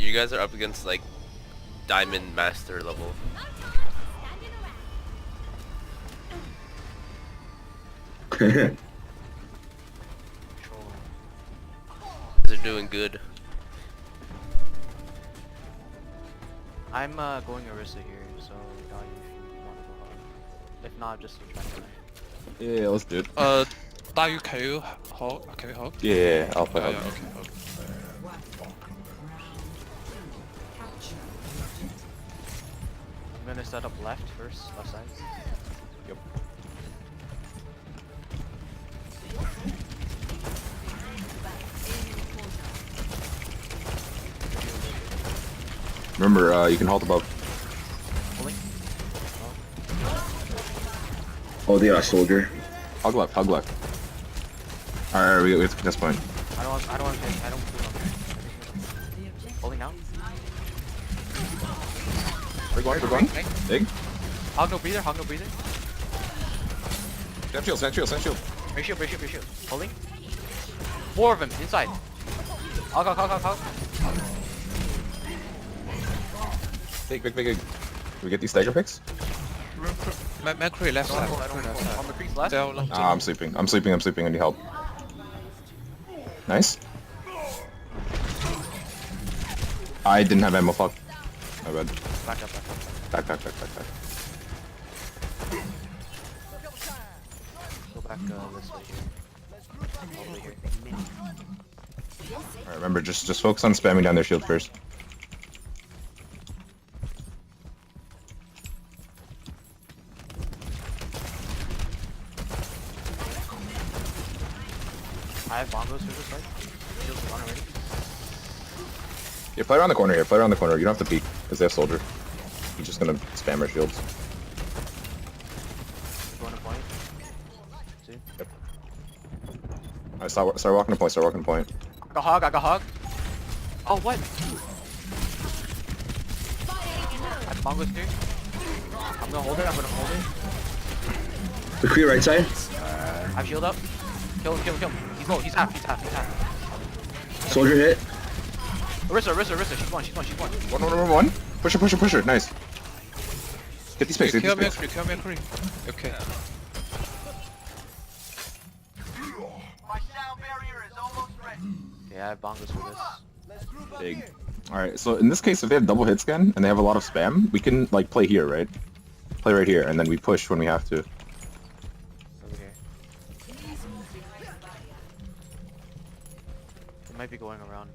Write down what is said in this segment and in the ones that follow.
you guys are up against like Diamond Master level. They're doing good. I'm going Orisa here, so Dayu, if you want to go hard. If not, just try to play. Yeah, let's do it. Dayu, can you hold? Can you hold? Yeah, I'll play. Yeah, yeah, okay, okay. I'm gonna set up left first, left side. Yep. Remember, you can hold above. Pulling. Oh, they got a soldier. Hug left, hug left. Alright, we have to this point. I don't want to take, I don't pull on. Pulling out. We're going. Big. Hog no breather, hog no breather. Stand shield, stand shield, stand shield. Break shield, break shield, break shield. Pulling. 4 of them, inside. Hog. Big. Can we get these stagger picks? Macri left side. I don't pull. On the crease left. Ah, I'm sleeping. I need help. Nice. I didn't have ammo, fuck. My bad. Back up. Back. Go back this way here. Over here. Alright, remember, just focus on spamming down their shield first. I have bongos for this side. Shield's gone already. Yeah, play around the corner here. Play around the corner. You don't have to peek, because they have soldier. He's just gonna spam our shields. Going to point. See? Yep. Alright, start walking to point, I got hog. Oh, what? I have bongos here. I'm gonna hold it. The Kree right side. I have shield up. Kill him. He's low, he's half. Soldier hit. Orisa, she's one. One. Push her. Nice. Get these space, Kill Macri. Okay. My sound barrier is almost ready. Yeah, I have bongos for this. Big. Alright, so in this case, if they have double hit scan, and they have a lot of spam, we can, like, play here, right? Play right here, and then we push when we have to. Over here. They might be going around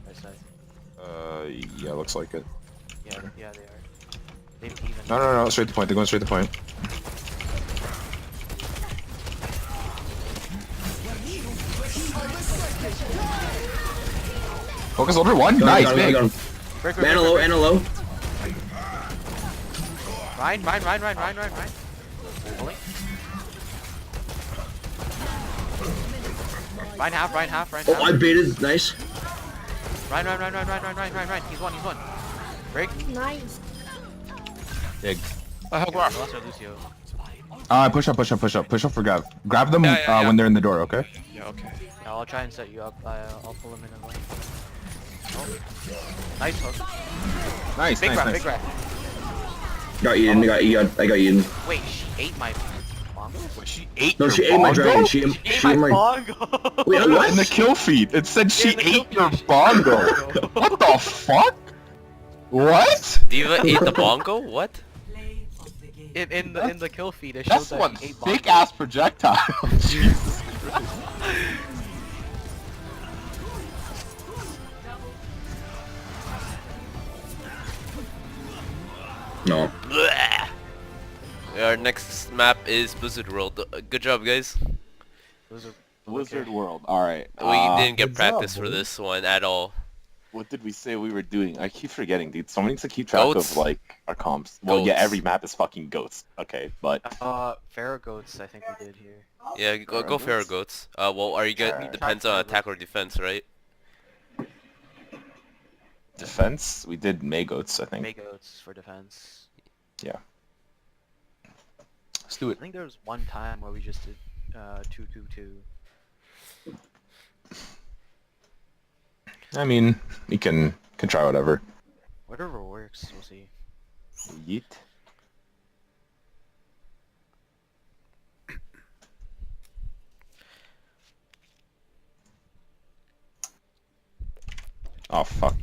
right side. Yeah, looks like it. Yeah, they are. They've even. No, straight to point. They're going straight to point. Focus over one. Nice, big. Break. Mana low. Ryan. Pulling. Ryan half. Oh, I baited. Nice. Ryan. He's one. Break. Nice. Big. I have graph. Lost our Lucio. Push up for grab. Grab them Yeah. when they're in the door, okay? Yeah, okay. Yeah, I'll try and set you up. I'll pull him in the lane. Oh. Nice hook. Nice, Big nice. rat. Got eaten. I got eaten. Wait, she ate my bongo? Wait, she ate No, your she ate my bongo? dragon. She Ate ate my my. bongo! Wait, what? In the kill feed, it said she in the kill ate your feed, she bongo. ate my bongo. What the fuck? What? Diva ate the bongo? What? In the kill feed, it That's showed one that she ate thick bongo. ass projectile. Jesus Christ. No. Blech. Our next map is Blizzard World. Good job, guys. Those are Wizard World. Alright. We didn't get good practice job, for boys. this one at all. What did we say we were doing? I keep forgetting, dude. Someone needs to keep track Goats. of, like, our comps. Well, yeah, Goats. every map is fucking goats. Okay, but... Pharaoh goats, I think we did here. Yeah, go Pharaoh Goats. Well, are you good? Alright. Depends on attack or defense, right? Defense? We did May goats, I think. May goats for defense. Yeah. Let's do I it. think there was one time where we just did 2-2-2. I mean, we can Can try whatever. Whatever works, we'll see. Yeet. Oh fuck.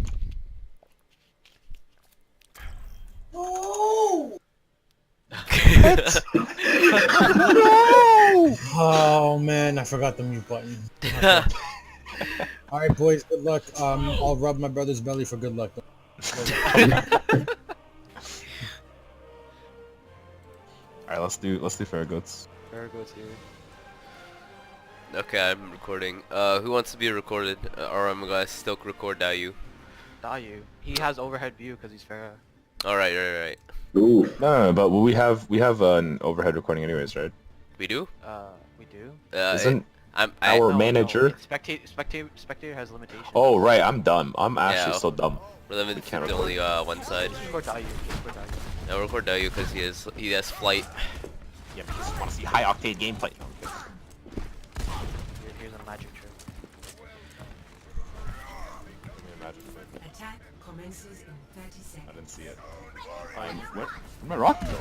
Oh man, I forgot the mute button. All right, boys, good luck. I'll rub my brother's belly for good luck. Alright, let's do fair goats. There goes here. Okay, I'm recording. Who wants to be recorded? Or I'm gonna still record Dayu. Dayu. He has overhead view because he's Farah. Alright, right. Ooh. No, but we have an overhead recording anyways, right? We do? We do. Isn't I our No, manager? no. Spectator has limitations. Oh right, I'm dumb. I'm actually Yeah. so dumb. We're limited can't to only one side. Just record Dayu. Just record Dayu. Now record Dayu because he has flight. Yeah, I just want to see high octane gameplay. Here's a magic trick. Attack commences in 30 seconds. I didn't see it. What? Where'd my rocket go?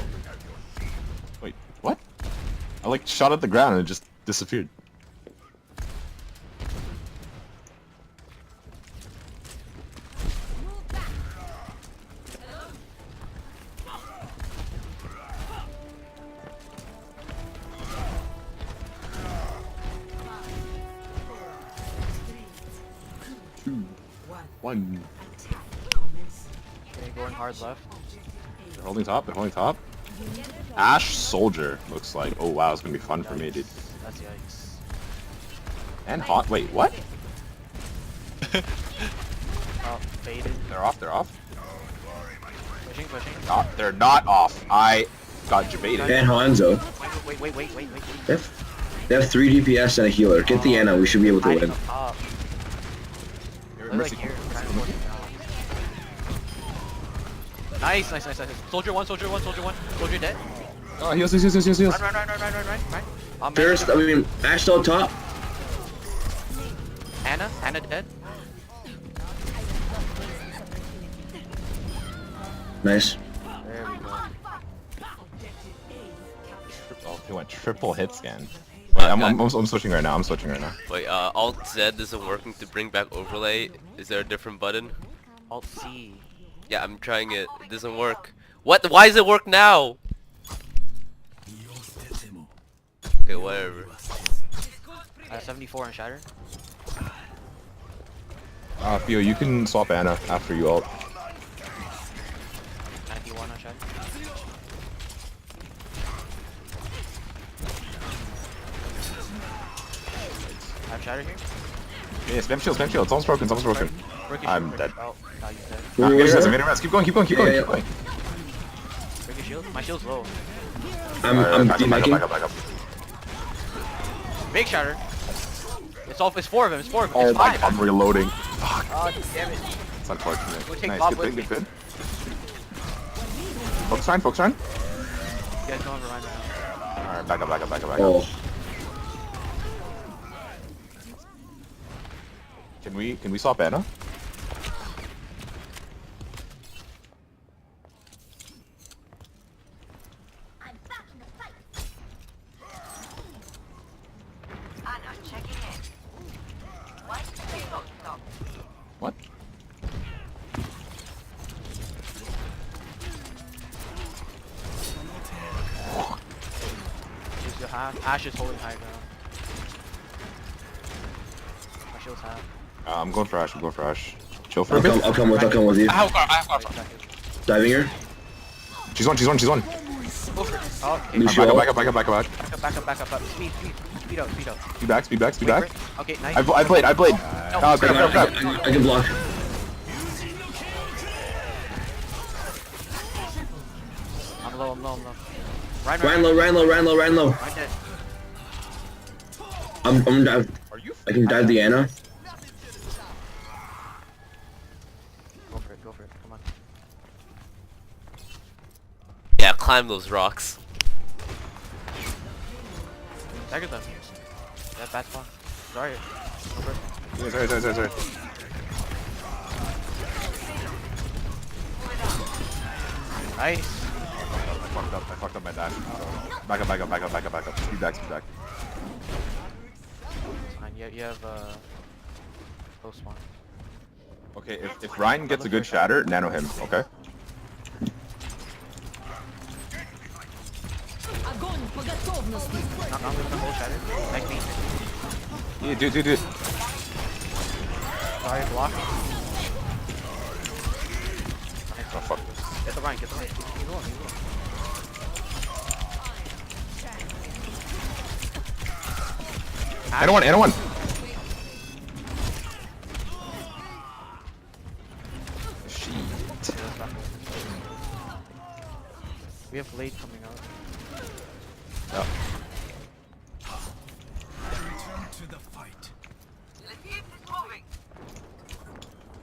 Wait, what? I like shot at the ground and it just disappeared. Two, one. Okay, going hard left. They're holding top. They're holding top. Ash Soldier looks like. Oh wow, it's gonna be fun for me, dude. That's yikes. And hot. Wait, what? Oh, faded. They're off. They're off. Pushing. They're not off. I got debated. And Hanzo. Wait. They have 3 DPS and a healer. Get the Ana, we should be able to Hiding win. up top. They're like here, trying to force it down. Nice. Soldier one. Soldier dead. Oh, heals. Run. First, I mean, Ash still up top. Ana dead. Nice. There we go. Oh, he went triple hit scan. Wait, I'm switching right now. Wait, Alt Z isn't working to bring back overlay. Is there a different button? Alt C. Yeah, I'm trying it. It doesn't work. What? Why does it work now? Okay, whatever. 74 on Shatter. Theo, you can swap Ana after you ult. 91 on Shatter. I have Shatter here. Yeah, spam shield. It's almost broken. Ricochet, I'm Ricochet. dead. Oh, now he's dead. Who I'm was getting that? res. Keep going. Yeah. Ricochet shield? My shield's low. I'm Back demaking. up. Big Shatter. It's 4 of them. Oh It's my 5. god, I'm reloading. Oh, damn it. It's unfortunate. We'll take Nice, Bob good with thing, me. good. Focus run. You guys don't have a run right now. Alright, back up. Oh, Can we swap Ana? I'm back in the fight. Anna, checking in. What? Stop. What? Use your half. Ash is holding high ground. My shield's half. I'm going for Ash. Chill for a bit. I'll come with you. I have guard. Diving here. She's one. Go for it. Oh, okay. Lucio. Back up. Back up. Speed up. Speed back. Wait for it. Okay, nice. I played. No, Grab. I can block. I'm low. Ran low. Ryan dead. I'm dive. I can dive the Ana. Go for it. Come on. Yeah, climb those rocks. Dagger them. That bad spawn. Sorry. Go for it. Sorry. Nice. I fucked up my dash. So back up. Speed back. It's fine. You have close spawn. Okay, if Ryan gets a good shatter, nano him, okay? Not with the whole shatter. Nice beat. Yeah, dude. Sorry, block. Oh, fuck. Get the Ryan. Keep going. Ana one. Shit. We have Blade coming out. Yeah. Let's keep this moving.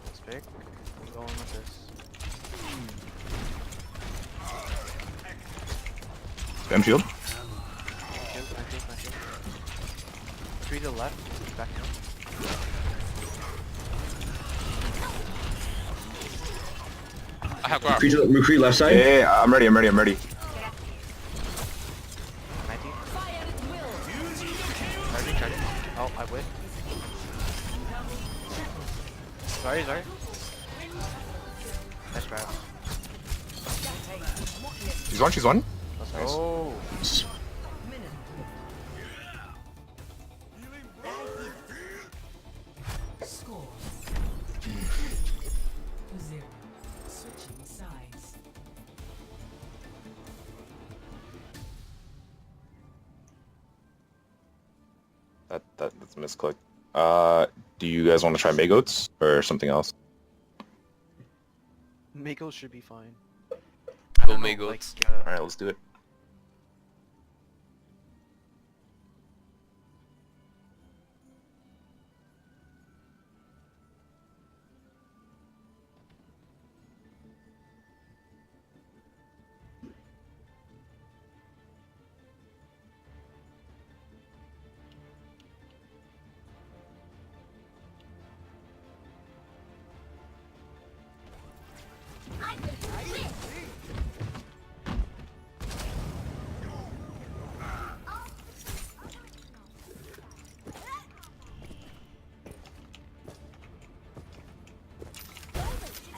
That's big. I'm going with this. Spam shield. Shield. 3 to the left. Back now. I have graph. McCree left side. Yeah, I'm ready. 19. Charging. Oh, I whiffed. Sorry. Nice grab. She's one. That's Nice. Oh. Score. 0. Switching sides. That's a misclick. Do you guys want to try Magoats or something else? Mako should be fine. Go Magoats. Alright, let's do it.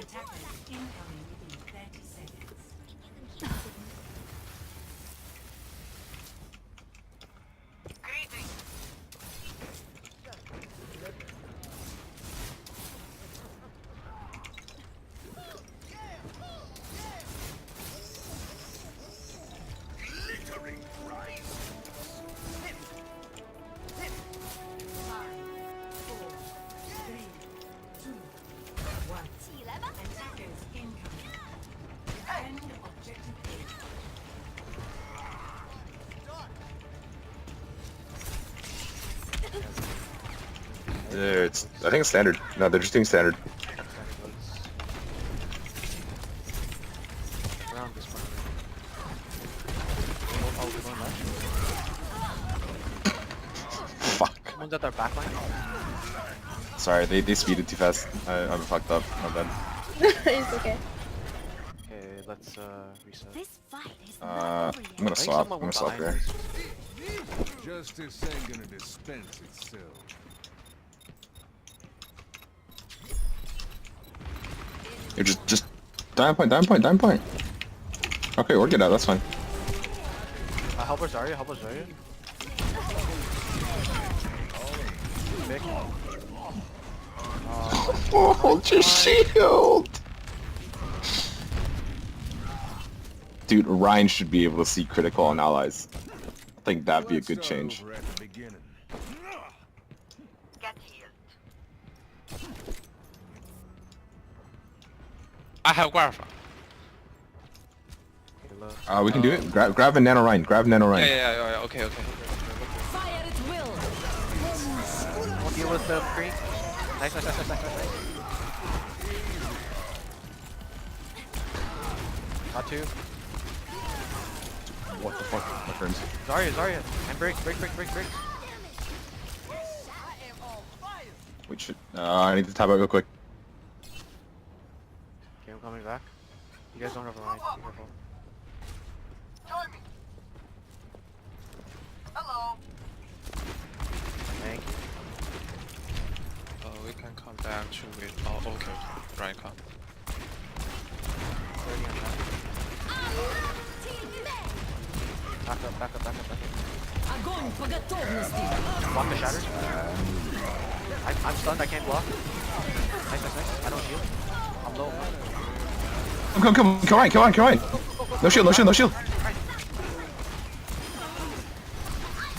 Attackers incoming within 30 seconds. Greetings. Attackers incoming. End objective I think it's standard. No, they're just doing standard. Around this one. Fuck. Someone's at their back line. Sorry, they speeded too fast. I'm fucked up. My bad. It's okay. Okay, let's reset. This fight is I'm gonna swap. I'm gonna swap here. Justice ain't gonna dispense itself. You're just dive point. Okay, work it out. That's fine. Help us, Zarya. Big. Hold your shield. Dude, Ryan should be able to see critical on allies. I think that'd be a good change. Over at the beginning. Get healed. I have graph. We can do it. Grab a nano Ryan. Yeah, okay. fire at will. We'll deal with the green. Nice. Got two. What the fuck, my friends? Zarya. And break. Wait, shit. I need to tap out real quick. Okay, I'm coming back. You guys don't have a line. Be careful. Join me. Hello. Thank you. We can come back to it. Oh, okay. Right, come. 30 on that. Back up, back up, back up, back up. Огонь по готовности. Block the shatter. I'm stunned, I can't block. Nice, nice, nice. I don't shield. I'm low. Come on. No shield.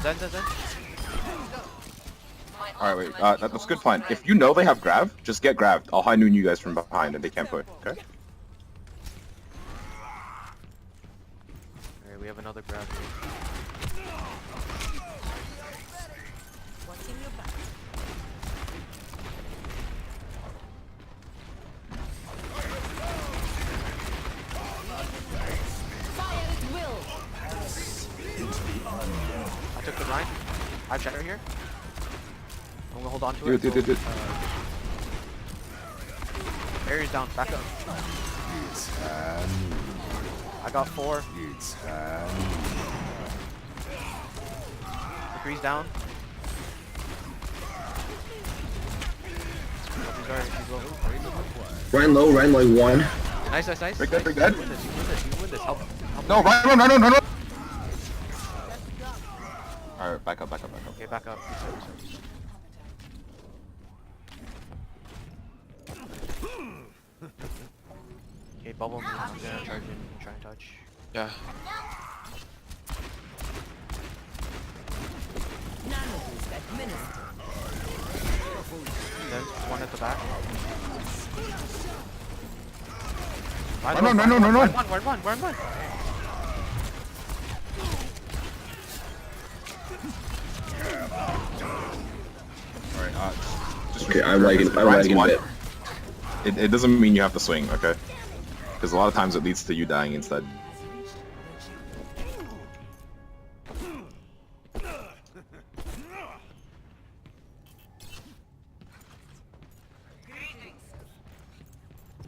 Zen, Zen, Zen. Alright, wait, that's a good plan. If you know they have grab, just get grabbed. I'll high noon you guys from behind and they can't put, okay? Alright, we have another grab here. What's in your back? Fire at will. I took the line. I have shatter here. I'm gonna hold on to it. Do it. Barrier's down, back up. I got 4. McCree's down. Ryan low, Ryan like 1. Nice, nice, nice. Break that. You win this. Help. No, run. Alright, back up. Okay, back up. Okay, bubble me. I'm gonna charge in and try and touch. Yeah. Nanoboost administered. Then one at the back. Run. Alright, Okay, I'm lagging a bit. It doesn't mean you have to swing, okay? Because a lot of times it leads to you dying instead.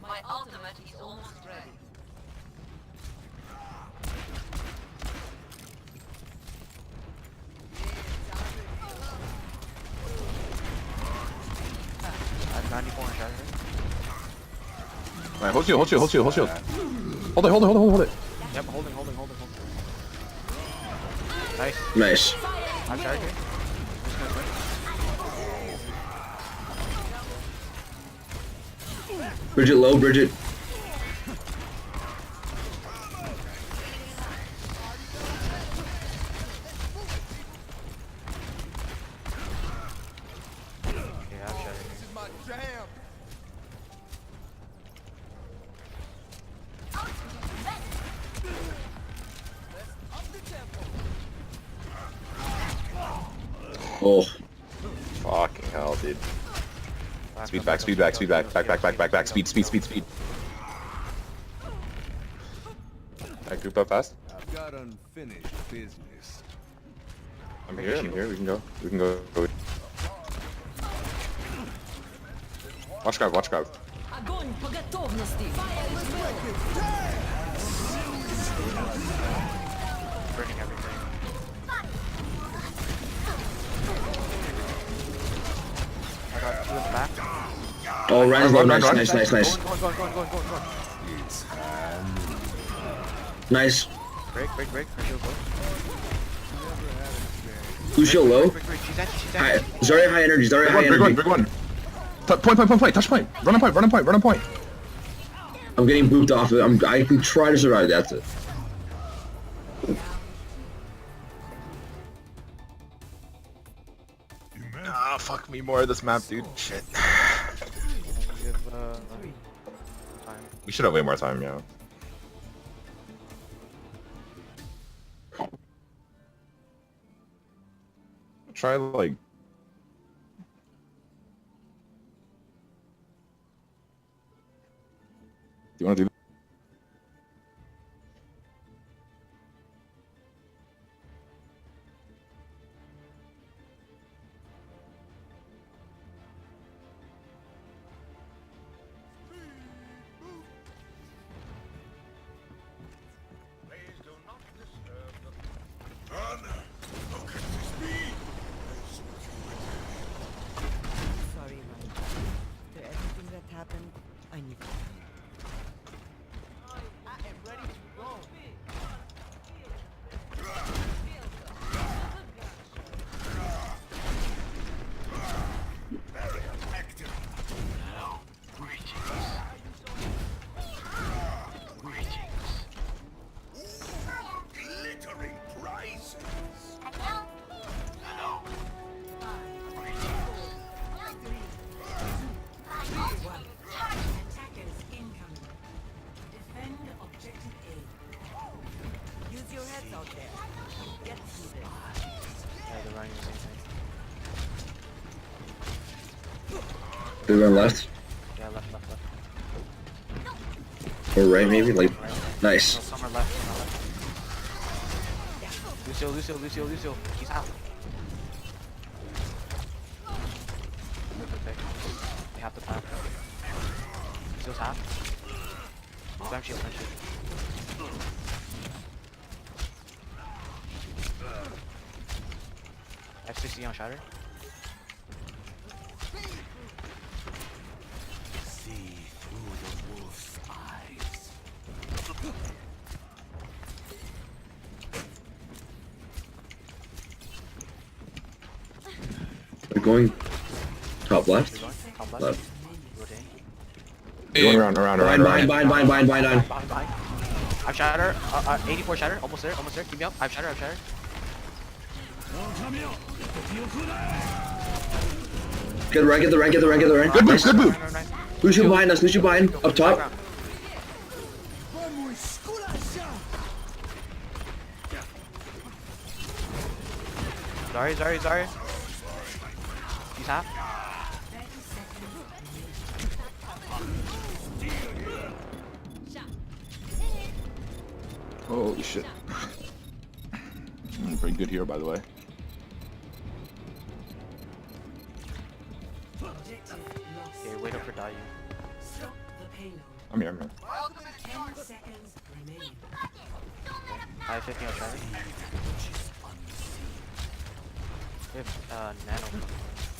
My ultimate is almost ready. I have 94 on shatter. Alright, hold shield. Hold it. Yep, holding. Nice. Nice. I'm shatter here. Just gonna swing. Bridget low, Bridget. Okay, I have shatter here. Oh, Fucking hell, dude. Speed back. Speed. Alright, group up fast. I've got unfinished business. I'm here. We can go. Watch grab. Огонь по готовности. Fire at will. Burning everything. I got 2 in the back. oh, Ryan's low. Run. Nice. Going. Nice. Break. Her shield's low. Lucio low. Break. She's anti. High. Zarya high energy. Big one. Point. Touch point. Run on point. I'm getting booped off of it. I can try to survive. That's it. Ah, fuck me more of this map, dude. Shit. Give time. We should have way more time, yeah. Try like. Do you want to do? They run left Yeah, left, left, left. or right, maybe. Like, No, nice. somewhere left, somewhere left. Lucio. He's out. Okay. They have to pack. Lucio's half. Slam shield, slam shield. F60 on Shatter. We're going top left. Keep going. Top left. Left. Rotate. Going around. Bind. Behind. I've Shatter. 84 Shatter. Almost there. Keep me up. I've Shatter. Get the rank. Good move. Good move. Nice. Lucio behind us. Up top. Sorry. He's half. Holy shit. Pretty good here, by the way. Objective lost. Okay, wait up for Dayu. Stop the payload. I'm here. 10 seconds remaining. I have 50 on Shatter. We have Nano.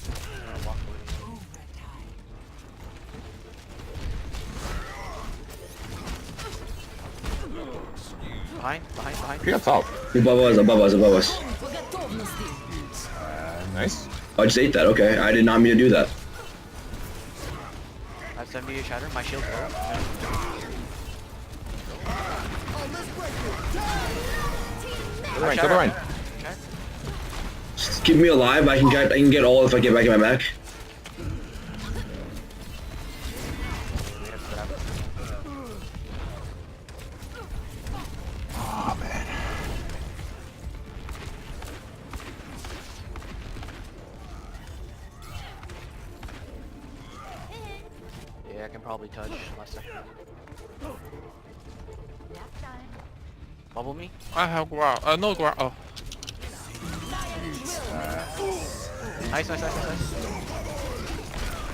I'm gonna walk away. Overtime. Behind. He got top. Above us. По готовности. Nice. I just ate that. Okay, I did not mean to do that. I have 78 Shatter. My shield's low. Go the right. Okay. Just keep me alive. I can get all if I get back in my mech. We have to grab it. Oh man. Yeah, I can probably touch last second. Bubble me? I have ground. No ground. Oh, Nice.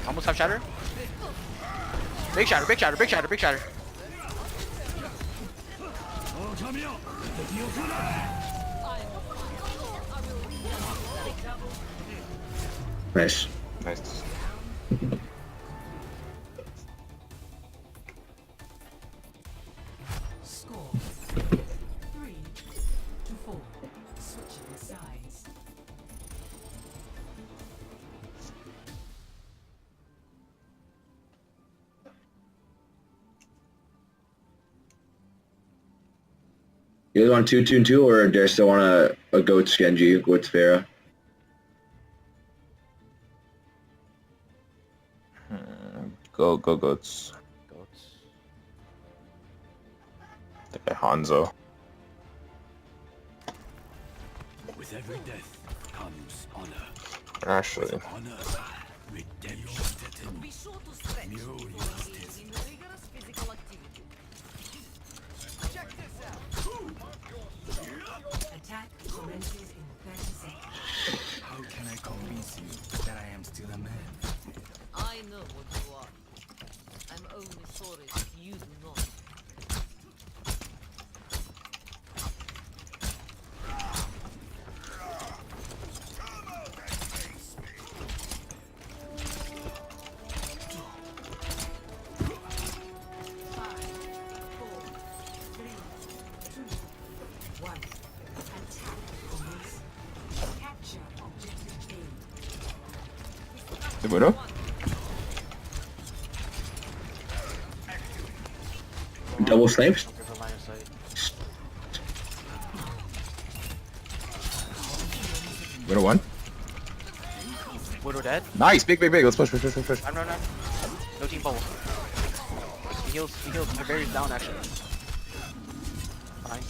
Almost have Shatter. Big Shatter. Nice. Nice. Score 3-4. Switching sides. You guys want 2-2-2 or do you still want a goat Genji, goat Pharah? Go goats. Okay, Hanzo. With every death comes honor. Actually, Honor, redemption. Be sure to stretch before engaging in rigorous physical activity. Attack commences in 30 seconds. How can I convince you that I am still a man? I know what you are. I'm only sorry that you do not. the Widow. Double snipes? Give her line of sight. Widow one. Widow dead. Nice. Big. Let's push. No. No team bubble. He heals. My barrier's down actually. Fine.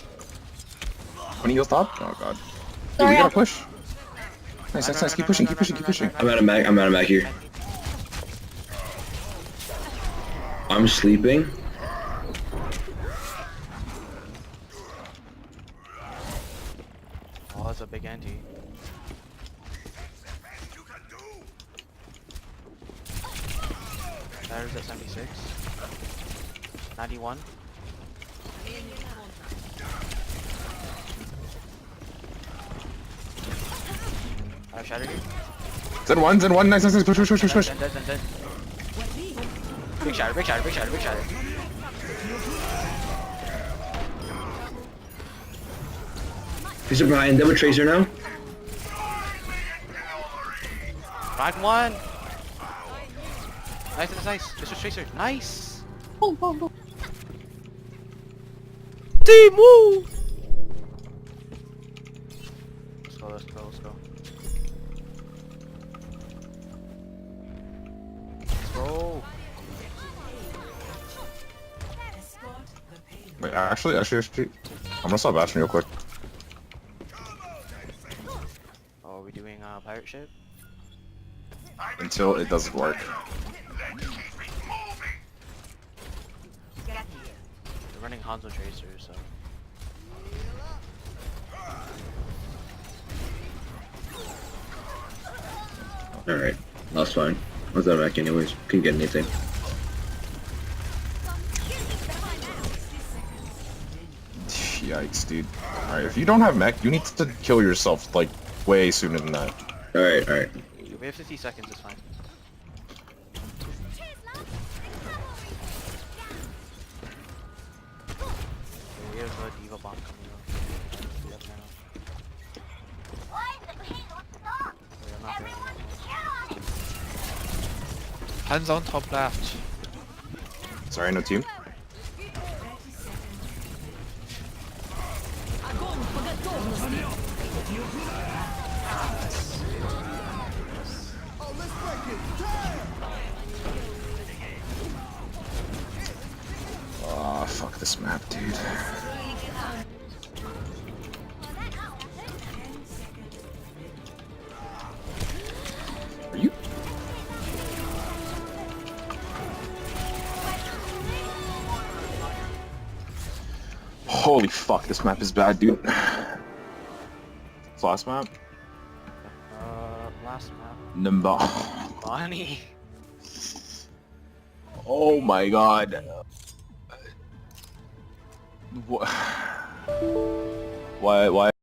When he heals top. Oh god. Dude, we gotta push. Nice. Keep pushing. I'm out of mag here. I'm sleeping. Oh, that's a big anti. Batter's at 76. 91. I have shatter here. Zen one, nice, push. Dead. Big shatter. Tracer behind them with Tracer now. Frag one. Nice. Mr. Tracer. Nice. Team woo! Let's go. Let's go. Escort the payload. Wait, actually, I'm gonna stop Bastion real quick. Oh, are we doing pirate ship? Until it doesn't work. We're running Hanzo Tracer, so. Alright, that's fine. I was back anyways. Couldn't get anything. Yikes, dude. Alright, if you don't have mech, you need to kill yourself, like, way sooner than that. Alright. We have 50 seconds, it's fine. We have a Diva bomb coming up. We have now. Wait, I'm not there. Hands on top left. Sorry, no team. 30 seconds. Ah, fuck this map, dude. 10 seconds. Are you? Holy fuck, this map is bad, dude. Last map? Last map. Number. Bonnie. Oh my god. What? Why?